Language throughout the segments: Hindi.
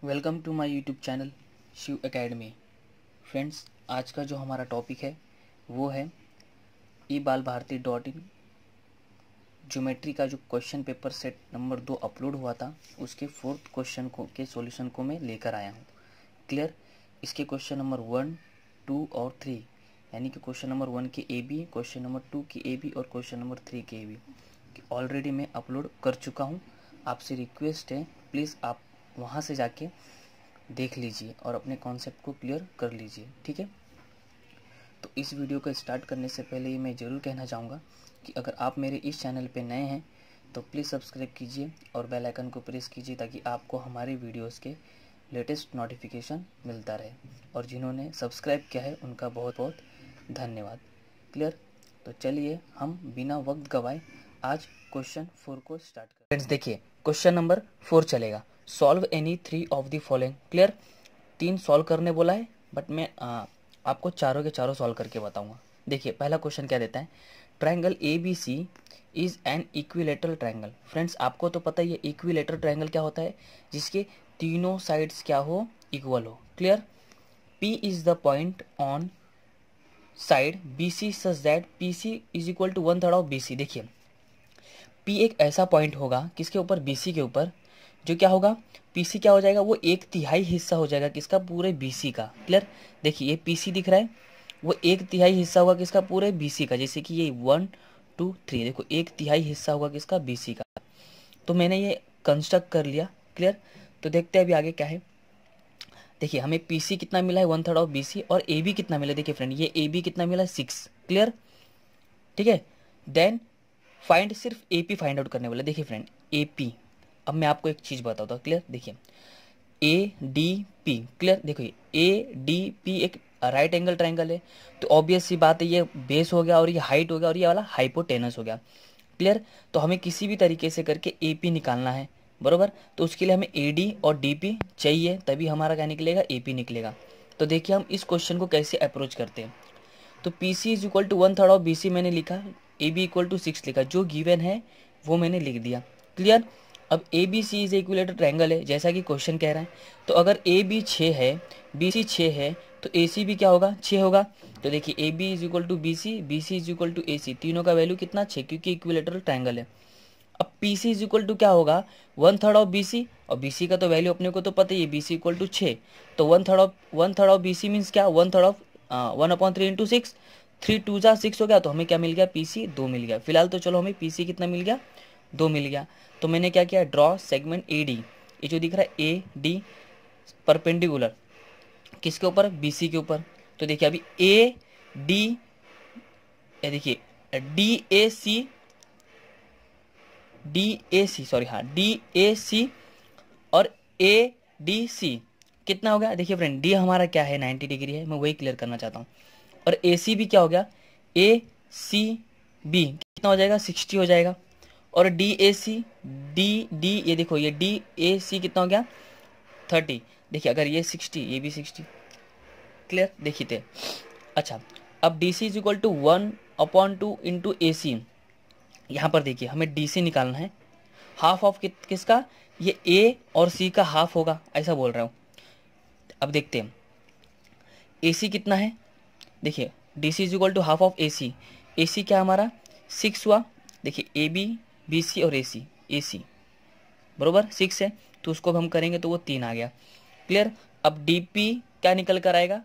Welcome to my YouTube channel Shiv Academy. Friends, आज का जो हमारा टॉपिक है वो है ebalbharati.in ज्योमेट्री का जो question paper set number 2 upload हुआ था उसके 4th क्वेश्चन को के सॉल्यूशन को मैं लेकर आया हूँ। क्लियर। इसके क्वेश्चन नंबर 1, 2 और 3 यानी कि क्वेश्चन नंबर 1 के ए बी, क्वेश्चन नंबर 2 के ए बी और क्वेश्चन नंबर 3 के ए बी ऑलरेडी मैं अपलोड कर चुका हूँ। आपसे रिक्वेस्ट है, प्लीज़ आप वहाँ से जाके देख लीजिए और अपने कॉन्सेप्ट को क्लियर कर लीजिए। ठीक है। तो इस वीडियो को स्टार्ट करने से पहले ही मैं ज़रूर कहना चाहूँगा कि अगर आप मेरे इस चैनल पे नए हैं तो प्लीज़ सब्सक्राइब कीजिए और बेल आइकन को प्रेस कीजिए ताकि आपको हमारे वीडियोस के लेटेस्ट नोटिफिकेशन मिलता रहे। और जिन्होंने सब्सक्राइब किया है उनका बहुत बहुत धन्यवाद। क्लियर। तो चलिए हम बिना वक्त गवाए आज क्वेश्चन 4 को स्टार्ट करें। फ्रेंड्स देखिए, क्वेश्चन नंबर 4 चलेगा। Solve any 3 of the following. Clear. 3 solve करने बोला है बट मैं आपको चारों के चारों सॉल्व करके बताऊंगा। देखिए पहला क्वेश्चन क्या देता है, triangle A B C is an equilateral triangle. Friends आपको तो पता ही है इक्विलेटरल ट्रायंगल क्या होता है, जिसके तीनों साइड्स क्या हो, इक्वल हो। Clear. P is the point on side B C such that P C is equal to 1/3 of B C. देखिए पी एक ऐसा पॉइंट होगा किसके ऊपर, बी सी के ऊपर, जो क्या होगा, पीसी क्या हो जाएगा, वो 1/3 हिस्सा हो जाएगा किसका, पूरे बीसी का। क्लियर। देखिए ये पीसी दिख रहा है, वो 1/3 हिस्सा होगा किसका, पूरे बीसी का। जैसे कि ये 1 2 3 देखो 1/3 हिस्सा होगा किसका, बीसी का। तो मैंने ये कंस्ट्रक्ट कर लिया। क्लियर। तो देखते हैं अभी आगे क्या है। देखिए हमें पीसी कितना मिला है, 1/3 ऑफ बीसी, और ए बी कितना मिला, देखिए फ्रेंड ये ए बी कितना मिला, 6। क्लियर। ठीक है। देन फाइंड, सिर्फ एपी फाइंड आउट करने वाला। देखिए फ्रेंड एपी, अब मैं आपको एक चीज बताता हूँ। क्लियर। देखिए ए डी पी। क्लियर। देखो ए डी पी एक राइट एंगल ट्रायंगल है, तो ऑब्वियस सी बात है ये बेस हो गया और ये हाइट हो गया और ये वाला हाइपोटेनस हो गया। क्लियर। तो हमें किसी भी तरीके से करके ए पी निकालना है, बरोबर। तो उसके लिए हमें ए डी और डी पी चाहिए, तभी हमारा क्या निकलेगा, ए पी निकलेगा। तो देखिए हम इस क्वेश्चन को कैसे अप्रोच करते हैं। तो P C is equal to 1/3 of B C मैंने लिखा, ए बी इक्वल टू 6 लिखा, जो गिवन है वो मैंने लिख दिया। क्लियर। अब A B C is equilateral triangle है जैसा कि क्वेश्चन कह रहा है, तो अगर ए बी 6 है, बी सी 6 है, तो ए सी भी क्या होगा, 6 होगा। तो देखिए A B is equal to B C is equal to A C, तीनों का वैल्यू कितना, 6, क्योंकि इक्विलेटरल ट्रायंगल है। अब P C is equal to क्या होगा, 1/3 ऑफ बी सी, और बी सी का तो वैल्यू अपने को तो पता ही है, बी सी इक्वल टू 6। तो 1/3 ऑफ बी सी मीन्स क्या, 1/3 ऑफ 1/3 इंटू 6, 3 2 जा 6 हो गया, तो हमें क्या मिल गया, पी सी 2 मिल गया। फिलहाल तो चलो हमें पी सी कितना मिल गया, 2 मिल गया। तो मैंने क्या किया, ड्रॉ सेगमेंट ए डी, ये जो दिख रहा है ए डी परपेंडिकुलर किसके ऊपर, बी सी के ऊपर। तो देखिए अभी ए डी, देखिए डी ए सी सॉरी हाँ डी ए सी और ए डी सी कितना हो गया। देखिए फ्रेंड डी हमारा क्या है, 90 डिग्री है, मैं वही क्लियर करना चाहता हूँ। और ए सी भी क्या हो गया, ए सी बी कितना हो जाएगा, 60 हो जाएगा। और D A C D D ये देखो ये डी ए सी कितना हो गया, 30। देखिए अगर ये 60 ये भी 60। क्लियर। देखिए थे। अच्छा अब D C is equal to 1/2 into A C. यहाँ पर देखिए हमें डी सी निकालना है, हाफ ऑफ किसका, ये ए और सी का हाफ होगा, ऐसा बोल रहा हूँ। अब देखते हैं ए सी कितना है, देखिए D C is equal to half of A C क्या हमारा 6 हुआ। देखिए ए बी बी सी और ए सी बरोबर 6 है, तो उसको अब हम करेंगे तो वो 3 आ गया। क्लियर। अब डी पी क्या निकल कर आएगा,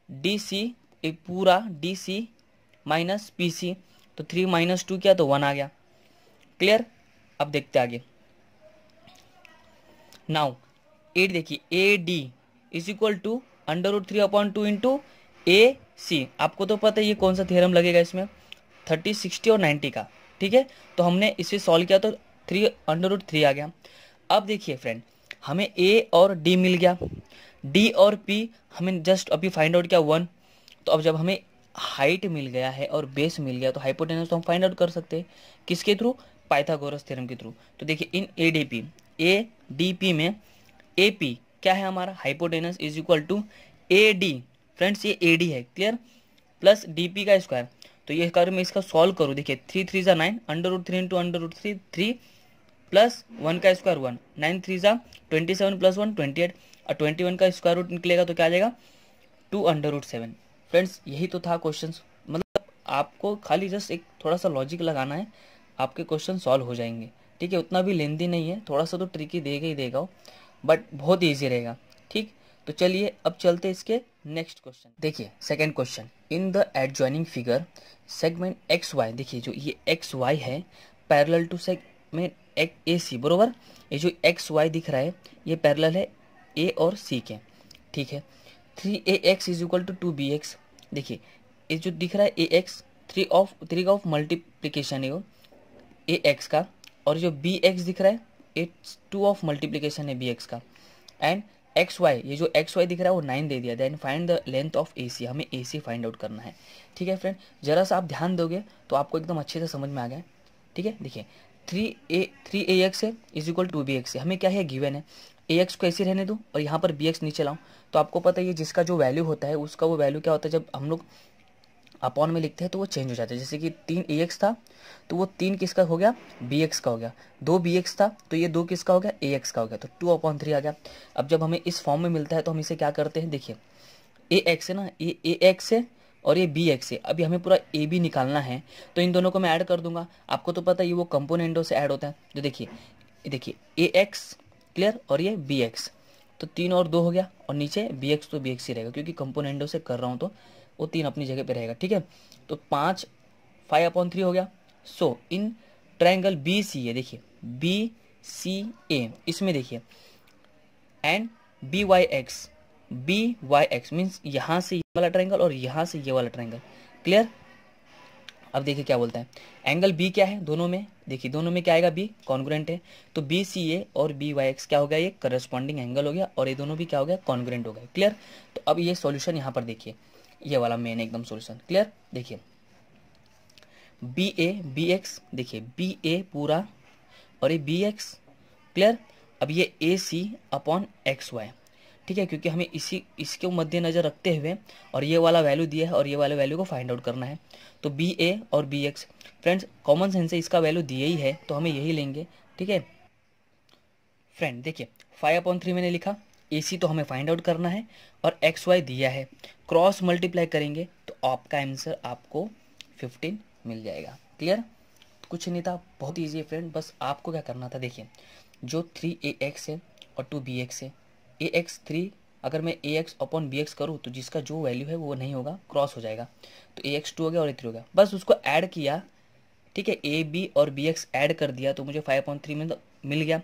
डी सी एक पूरा D C minus P C, तो 3 - 2 किया तो 1 आ गया। क्लियर। अब देखते आगे। नाउ 8 देखिए A D is equal to √3/2 into A C. आपको तो पता है ये कौन सा थ्योरम लगेगा इसमें, 30 60 और 90 का। ठीक है। तो हमने इसे सॉल्व किया तो 3 √3 आ गया। अब देखिए फ्रेंड हमें ए और डी मिल गया, डी और पी हमें जस्ट अभी फाइंड आउट किया 1। तो अब जब हमें हाइट मिल गया है और बेस मिल गया तो हाइपोटेनस तो हम फाइंड आउट कर सकते हैं किसके थ्रू, पाइथागोरस थ्योरम के थ्रू। तो देखिए इन ए डी पी में ए पी क्या है हमारा, hypotenuse is equal to A D. Friends ये ए डी है। क्लियर। प्लस डी पी का स्क्वायर। तो ये अगर मैं इसका सॉल्व करूँ, देखिए 3 3 9, √3 इंटू √3 3 प्लस 1 का स्क्वायर 1, 9 3 जा 27 प्लस 1 28, और 21 का स्क्वायर रूट निकलेगा तो क्या आ जाएगा 2√7। फ्रेंड्स यही तो था क्वेश्चन, मतलब आपको खाली जस्ट एक थोड़ा सा लॉजिक लगाना है, आपके क्वेश्चन सॉल्व हो जाएंगे। ठीक है, उतना भी लेंदी नहीं है, थोड़ा सा तो ट्रिकी देगा ही देगा, बट बहुत ईजी रहेगा। ठीक, तो चलिए अब चलते इसके नेक्स्ट क्वेश्चन। देखिए second question, in the adjoining figure segment X Y, देखिए जो ये एक्स वाई है parallel to segment A C, बरोबर। ये जो एक्स वाई दिख रहा है ये पैरेलल है ए और सी के। ठीक है, 3ax is equal to 2bx। देखिए ये जो दिख रहा है ए एक्स, 3 का ऑफ मल्टीप्लीकेशन है वो ए एक्स का, और जो बी एक्स दिख रहा है ये 2 ऑफ मल्टीप्लीकेशन है बी एक्स का, एंड एक्स वाई, ये जो एक्स वाई दिख रहा है वो 9 दे दिया। Then find the length of A C, हमें ए सी फाइंड आउट करना है। ठीक है फ्रेंड, जरा सा आप ध्यान दोगे तो आपको एकदम अच्छे से समझ में आ गया। ठीक है, देखिए 3ax है is equal to B X है, हमें क्या है गिवन है, ए एक्स को ऐसे रहने दो और यहाँ पर बी एक्स नीचे लाऊं, तो आपको पता है जिसका जो वैल्यू होता है उसका वो वैल्यू क्या होता है, जब हम लोग अपॉन में लिखते हैं तो वो चेंज हो जाता है। जैसे कि 3ax था तो वो 3 किसका हो गया, bx का हो गया। 2bx था तो ये 2 किसका हो गया, ax का हो गया, तो 2/3 आ गया। अब जब हमें इस फॉर्म में मिलता है तो हम इसे क्या करते हैं, देखिए ax है ना, ये ax है और ये bx है। अभी हमें पूरा ab निकालना है तो इन दोनों को मैं ऐड कर दूंगा। आपको तो पता है ये वो कंपोनेंटों से ऐड होता है। जो देखिए ax क्लियर, और ये bx, तो 3 और 2 हो गया, और नीचे bx तो bx ही रहेगा क्योंकि कंपोनेंटों से कर रहा हूँ तो वो 3 अपनी जगह पे रहेगा। ठीक है, तो 5/3 हो गया। सो इन ट्रायंगल बी सी ए, देखिए बी सी ए, इसमें देखिए and B Y X means यहाँ से ये वाला ट्रायंगल और यहाँ से ये वाला ट्रायंगल। क्लियर, अब देखिए क्या बोलता है, एंगल बी क्या है दोनों में, देखिए दोनों में क्या आएगा, बी कॉन्ग्रुएंट है, तो बी सी ए और बी वाई एक्स क्या हो गया, ये करस्पॉन्डिंग एंगल हो गया, और ये दोनों भी क्या हो गया, कॉन्ग्रुएंट हो गया। क्लियर, तो अब ये सॉल्यूशन यहाँ पर देखिए, ये वाला मेन एकदम सॉल्यूशन। क्लियर, देखिए बी ए बी एक्स, देखिए बी ए पूरा और ये बी एक्स। क्लियर, अब ये ए सी अपॉन एक्स वाई। ठीक है, क्योंकि हमें इसके मद्देनजर रखते हुए और ये वाला वैल्यू दिया है और ये वाले वैल्यू को फाइंड आउट करना है, तो बी ए और B X, friends common sense से इसका वैल्यू दिए ही है तो हमें यही लेंगे। ठीक है फ्रेंड, देखिए 5/3 मैंने लिखा, ए सी तो हमें फाइंड आउट करना है और एक्स वाई दिया है, क्रॉस मल्टीप्लाई करेंगे तो आपका आंसर आपको 15 मिल जाएगा। क्लियर, कुछ नहीं था, बहुत ईजी है फ्रेंड, बस आपको क्या करना था, देखिए जो 3ax है और 2bx है, ax 3 अगर मैं ax अपॉन bx करूँ तो जिसका जो वैल्यू है वो नहीं होगा, क्रॉस हो जाएगा, तो ax 2 हो गया और 3 हो गया, बस उसको ऐड किया। ठीक है, a b और bx ऐड कर दिया तो मुझे 5/3 में मिल गया।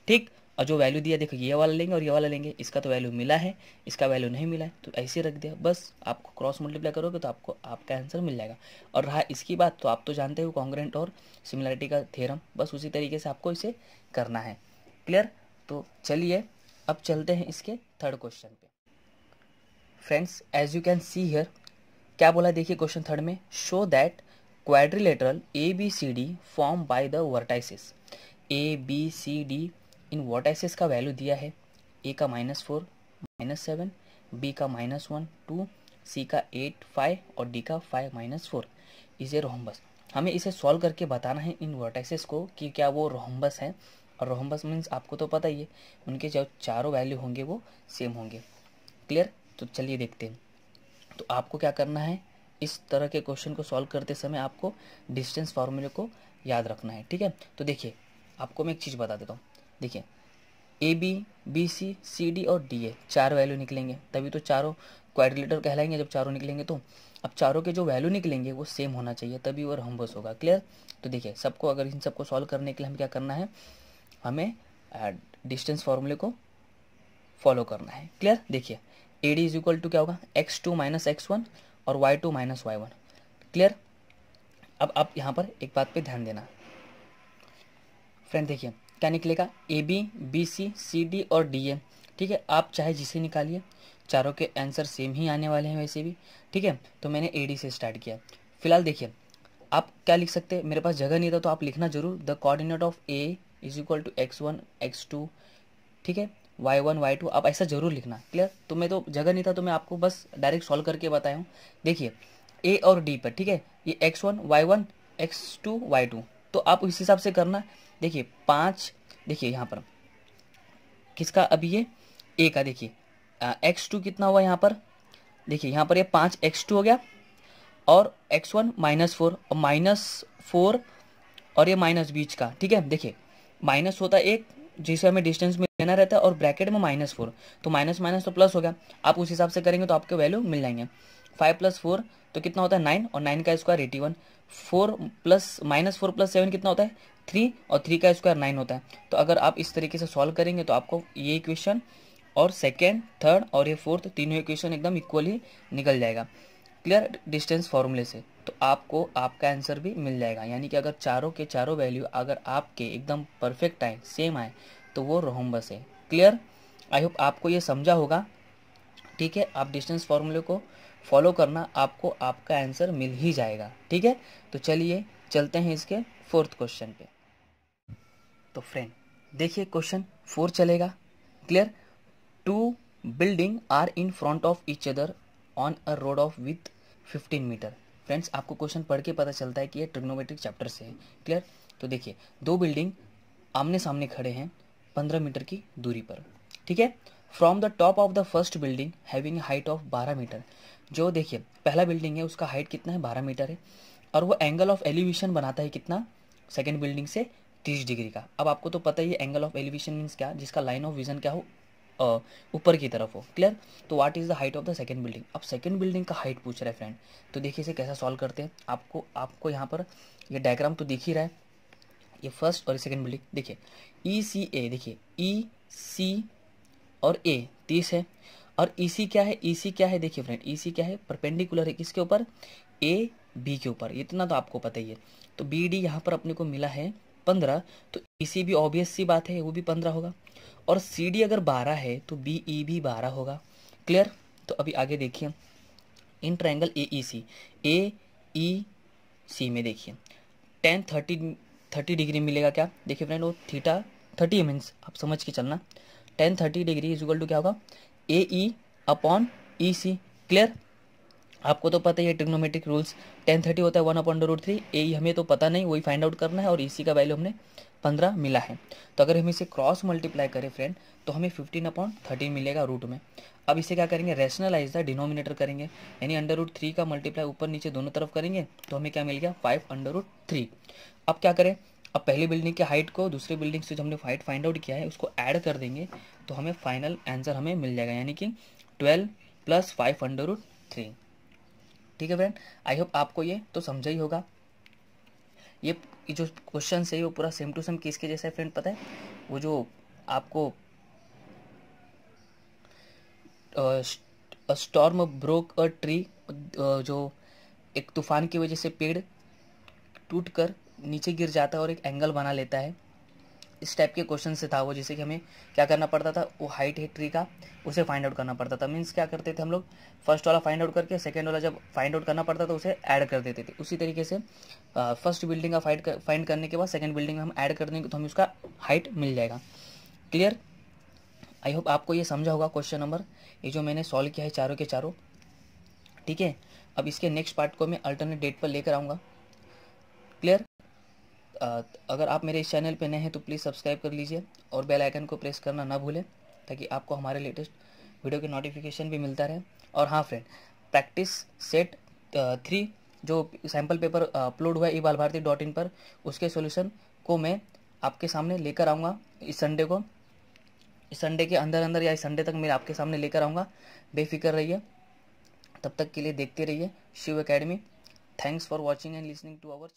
ठीक, और जो वैल्यू दिया देखो ये वाला लेंगे और ये वाला लेंगे, इसका तो वैल्यू मिला है, इसका वैल्यू नहीं मिला है, तो ऐसे रख दिया। बस आपको क्रॉस मल्टीप्लाई करोगे तो आपको आपका आंसर मिल जाएगा। और रहा इसकी बात, तो आप तो जानते हो कॉन्ग्रुएंट और सिमिलरिटी का थ्योरम, बस उसी तरीके से आपको इसे करना है। क्लियर, तो चलिए अब चलते हैं इसके थर्ड क्वेश्चन पे। Friends as you can see here, क्या बोला देखिए क्वेश्चन थर्ड में, show that quadrilateral A B C D form by the vertices. A B C D इन वर्टाइसिस का वैल्यू दिया है, ए का -4 -7, बी का -1 2, सी का 8 5 और डी का 5 -4 इज ए रोहम्बस। हमें इसे सॉल्व करके बताना है इन वर्टाइसिस को कि क्या वो रोहम्बस है, और रोहम्बस मीन्स आपको तो पता ही है उनके जो चारों वैल्यू होंगे वो सेम होंगे। क्लियर, तो चलिए देखते हैं। तो आपको क्या करना है, इस तरह के क्वेश्चन को सॉल्व करते समय आपको डिस्टेंस फार्मूले को याद रखना है। ठीक है, तो देखिए आपको मैं एक चीज़ बता देता हूँ, देखिए A B B C C D और डी ए 4 वैल्यू निकलेंगे, तभी तो चारों क्वाड्रिलेटर कहलाएंगे जब चारों निकलेंगे। तो अब चारों के जो वैल्यू निकलेंगे वो सेम होना चाहिए तभी वो रोहम्बस होगा। क्लियर, तो देखिए सबको, अगर इन सबको सॉल्व करने के लिए हमें क्या करना है, हमें डिस्टेंस फार्मूले को फॉलो करना है। क्लियर, देखिए A D is equal to क्या होगा, x2 - x1 और y2 - y1। क्लियर, अब आप यहाँ पर एक बात पे ध्यान देना फ्रेंड, देखिए क्या निकलेगा, A B B C C D और डी ए। ठीक है, आप चाहे जिसे निकालिए, चारों के आंसर सेम ही आने वाले हैं वैसे भी। ठीक है, तो मैंने ए डी से स्टार्ट किया। फिलहाल देखिए आप क्या लिख सकते हैं, मेरे पास जगह नहीं था तो आप लिखना जरूर, the coordinate of A is equal to x1 x2, ठीक है y1 y2, आप ऐसा जरूर लिखना। क्लियर, तो मैं तो जगह नहीं था तो मैं आपको बस डायरेक्ट सॉल्व करके बताया हूँ। देखिए ए और डी पर, ठीक है, ये x1 y1 x2 y2, तो आप उस हिसाब से करना। देखिए 5, देखिए यहाँ पर किसका, अभी ये ए का, देखिए x2 कितना हुआ यहाँ पर, देखिए यहाँ पर ये 5x2 हो गया, और x1 -4, और -4 और ये माइनस बीच का, ठीक है। देखिए माइनस होता है एक जिसे हमें डिस्टेंस में लेना रहता है, और ब्रैकेट में -4, तो माइनस माइनस तो प्लस हो गया। आप उस हिसाब से करेंगे तो आपके वैल्यू मिल जाएंगे। 5 + 4 तो कितना होता है 9, और 9 का स्क्वायर 81। 4 + -4 + 7 कितना होता है 3, और 3 का स्क्वायर 9 होता है। तो अगर आप इस तरीके से सॉल्व करेंगे तो आपको ये इक्वेशन और सेकेंड, थर्ड और ये फोर्थ तीनों इक्वेशन एकदम इक्वली निकल जाएगा क्लियर डिस्टेंस फॉर्मूले से। तो आपको आपका आंसर भी मिल जाएगा। यानी कि अगर चारों के चारों वैल्यू अगर आपके एकदम परफेक्ट आए, सेम आए, तो वो रोम्बस है। क्लियर, आई होप आपको ये समझा होगा। ठीक है, आप डिस्टेंस फॉर्मूले को फॉलो करना, आपको आपका आंसर मिल ही जाएगा। ठीक है, तो चलिए चलते हैं इसके फोर्थ क्वेश्चन पे। तो फ्रेंड देखिए क्वेश्चन 4 चलेगा। Clear, 2 building are in front of each other on a road of with 15 metre. Friends आपको क्वेश्चन पढ़ के पता चलता है कि ये ट्रिग्नोमेट्रिक चैप्टर से है। क्लियर, तो देखिए 2 बिल्डिंग आमने सामने खड़े हैं 15 मीटर की दूरी पर। ठीक है, from the top of the first building having height of 12 metre. जो देखिए पहला बिल्डिंग है उसका हाइट कितना है 12 मीटर है, और वो एंगल ऑफ एलिवेशन बनाता है कितना, सेकेंड बिल्डिंग से 30 डिग्री का। अब आपको तो पता ही है एंगल ऑफ एलिवेशन मीन्स क्या, जिसका लाइन ऑफ विजन क्या हो, ऊपर की तरफ हो। क्लियर, तो what is the height of the second building. अब सेकंड बिल्डिंग का हाइट पूछ रहा है फ्रेंड, तो देखिए इसे कैसा सॉल्व करते हैं। आपको यहाँ पर ये डायग्राम तो दिख ही रहा है, ये फर्स्ट और सेकंड बिल्डिंग। देखिए ई सी ए, देखिए ई सी और ए 30 है, और ई सी क्या है, ई सी क्या है, देखिए फ्रेंड ई सी क्या है, परपेंडिकुलर है किसके ऊपर, ए बी के ऊपर, इतना तो आपको पता ही है। तो बी डी यहाँ पर अपने को मिला है 15, तो ई सी भी ऑब्वियस सी बात है वो भी 15 होगा, और सी डी अगर 12 है तो बी ई भी 12 होगा। क्लियर, तो अभी आगे देखिए इन ट्रायंगल ए ई सी में देखिए टेन 30 डिग्री मिलेगा क्या, देखिए फ्रेंड वो थीटा 30 मीन्स आप समझ के चलना, tan 30 degree is equal to क्या होगा ए ई अपॉन ई सी। क्लियर, आपको तो पता ही है ट्रिग्नोमेट्रिक रूल्स, टेन 30 होता है 1/√3, ए हमें तो पता नहीं, वही फाइंड आउट करना है, और ई सी का वैल्यू हमने 15 मिला है। तो अगर हम इसे क्रॉस मल्टीप्लाई करें फ्रेंड तो हमें 15/13 मिलेगा रूट में। अब इसे क्या करेंगे, रैशनलाइज द डिनोमिनेटर करेंगे, यानी √3 का मल्टीप्लाई ऊपर नीचे दोनों तरफ करेंगे तो हमें क्या मिल गया 5/3। अब क्या करें, अब पहली बिल्डिंग की हाइट को दूसरी बिल्डिंग से जो हमने हाइट फाइंड आउट किया है उसको ऐड कर देंगे तो हमें फाइनल आंसर हमें मिल जाएगा, यानी कि 12 + 5/3। ठीक है फ्रेंड, आई होप आपको ये तो समझा ही होगा। ये जो क्वेश्चन है वो पूरा सेम टू सेम किसके जैसा है फ्रेंड, पता है वो जो आपको स्टॉर्म ब्रोक अ ट्री, जो एक तूफान की वजह से पेड़ टूट कर नीचे गिर जाता है और एक एंगल बना लेता है, इस टाइप के क्वेश्चन से था वो, जैसे कि हमें क्या करना पड़ता था, वो हाइट है ट्री का उसे फाइंड आउट करना पड़ता था। मीन्स क्या करते थे हम लोग, फर्स्ट वाला फाइंड आउट करके सेकंड वाला जब फाइंड आउट करना पड़ता था उसे ऐड कर देते थे। उसी तरीके से फर्स्ट बिल्डिंग का फाइंड करने के बाद सेकंड बिल्डिंग में हम ऐड कर देंगे तो हमें उसका हाइट मिल जाएगा। क्लियर, आई होप आपको ये समझा होगा क्वेश्चन नंबर, ये जो मैंने सॉल्व किया है चारों के चारों। ठीक है, अब इसके नेक्स्ट पार्ट को मैं अल्टरनेट डेट पर लेकर आऊँगा। क्लियर, अगर आप मेरे इस चैनल पे नए हैं तो प्लीज़ सब्सक्राइब कर लीजिए और बेल आइकन को प्रेस करना ना भूलें ताकि आपको हमारे लेटेस्ट वीडियो के नोटिफिकेशन भी मिलता रहे। और हाँ फ्रेंड, प्रैक्टिस सेट 3 जो सैम्पल पेपर अपलोड हुआ है ebalbharti.in पर, उसके सॉल्यूशन को मैं आपके सामने लेकर आऊँगा इस संडे को, इस संडे के अंदर या इस संडे तक मैं आपके सामने लेकर आऊँगा। बेफिक्र रहिए, तब तक के लिए देखते रहिए Shiv Academy. Thanks for watching and listening to our